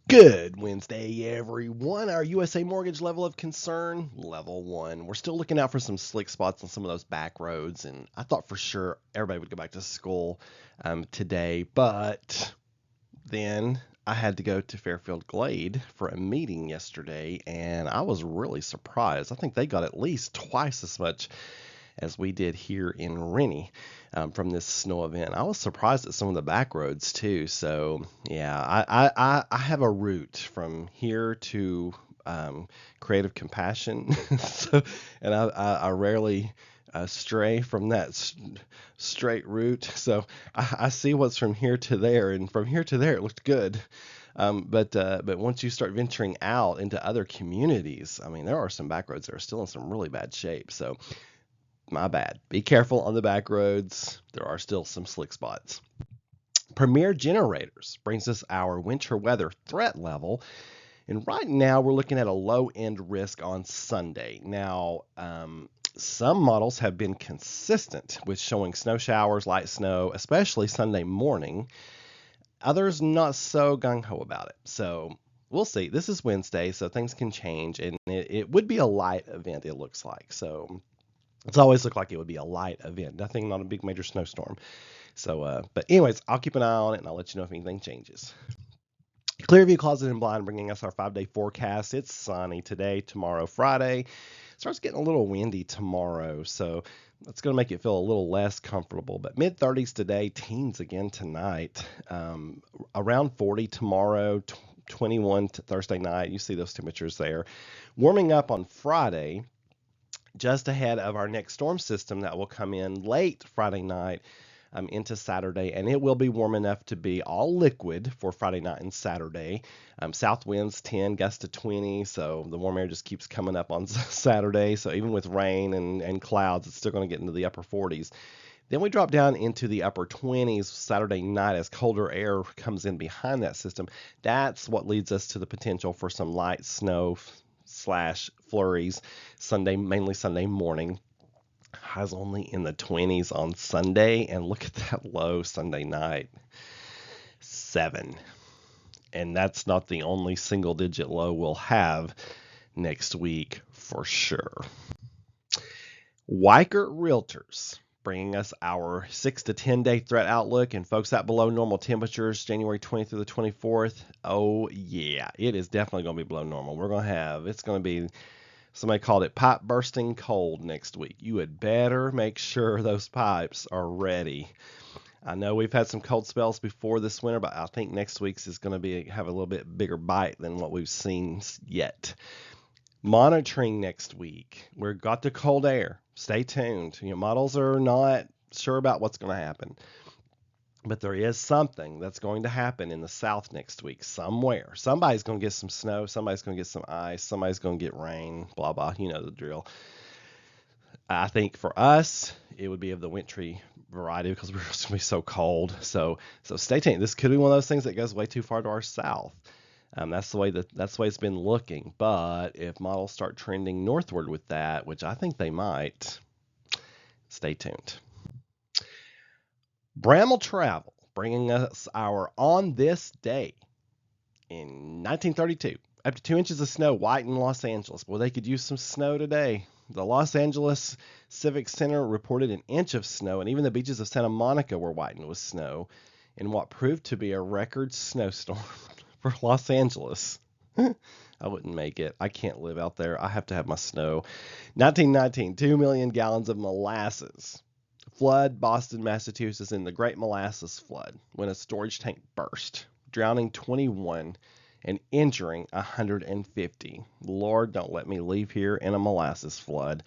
Good Wednesday, everyone. Our USA mortgage level of concern, level one. We're still looking out for some slick spots on some of those back roads, and I thought for sure everybody would go back to school today, but then I had to go to Fairfield Glade for a meeting yesterday, and I was really surprised. I think they got at least twice as much as we did here in Rennie from this snow event. I was surprised at some of the back roads too. So yeah, I have a route from here to Creative Compassion, so, and I rarely stray from that straight route. So I see what's from here to there, and from here to there it looked good. But once you start venturing out into other communities, I mean, there are some back roads that are still in some really bad shape. So my bad. Be careful on the back roads. There are still some slick spots. Premier Generators brings us our winter weather threat level. And right now we're looking at a low end risk on Sunday. Now, some models have been consistent with showing snow showers, light snow, especially Sunday morning. Others not so gung ho about it. So we'll see. This is Wednesday, so things can change. And it would be a light event, it looks like. So it's always looked like it would be a light event, nothing, not a big major snowstorm. So, but anyways, I'll keep an eye on it and I'll let you know if anything changes. Clearview Closet and Blind bringing us our 5-day forecast. It's sunny today, tomorrow, Friday. It starts getting a little windy tomorrow, so that's going to make it feel a little less comfortable. But mid 30s today, teens again tonight. Around 40 tomorrow, 21 to Thursday night. You see those temperatures there. Warming up on Friday, just ahead of our next storm system that will come in late Friday night into Saturday, and it will be warm enough to be all liquid for Friday night and Saturday. South winds 10, gusts to 20, so the warm air just keeps coming up on Saturday. So even with rain and clouds, it's still going to get into the upper 40s. Then we drop down into the upper 20s Saturday night as colder air comes in behind that system. That's what leads us to the potential for some light snow slash flurries Sunday, mainly Sunday morning. Highs only in the 20s on Sunday, and look at that low Sunday night, 7. And that's not the only single digit low we'll have next week for sure. Weichert Realtors bringing us our 6 to 10 day threat outlook, and folks, that below normal temperatures January 20th through the 24th. Oh yeah, it is definitely going to be below normal. It's going to be, somebody called it pipe bursting cold next week. You had better make sure those pipes are ready. I know we've had some cold spells before this winter, but I think next week's is going to have a little bit bigger bite than what we've seen yet. Monitoring next week. We've got the cold air. Stay tuned. Models are not sure about what's going to happen, but there is something that's going to happen in the south next week somewhere. Somebody's going to get some snow. Somebody's going to get some ice. Somebody's going to get rain. Blah, blah. You know the drill. I think for us, it would be of the wintry variety because we're just going to be so cold. So stay tuned. This could be one of those things that goes way too far to our south. That's the way it's been looking. But if models start trending northward with that, which I think they might, stay tuned. Bramble Travel bringing us our on this day in 1932. Up to 2 inches of snow whitened Los Angeles. Boy, they could use some snow today. The Los Angeles Civic Center reported an inch of snow, and even the beaches of Santa Monica were whitened with snow in what proved to be a record snowstorm for Los Angeles. I wouldn't make it. I can't live out there. I have to have my snow. 1919, 2 million gallons of molasses. Flood, Boston, Massachusetts in the Great Molasses Flood when a storage tank burst, drowning 21 and injuring 150. Lord, don't let me leave here in a molasses flood.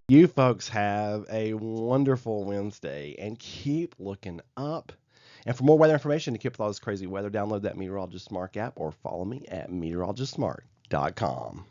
You folks have a wonderful Wednesday and keep looking up. And for more weather information to keep with all this crazy weather, download that Meteorologist Mark app or follow me at meteorologistmark.com.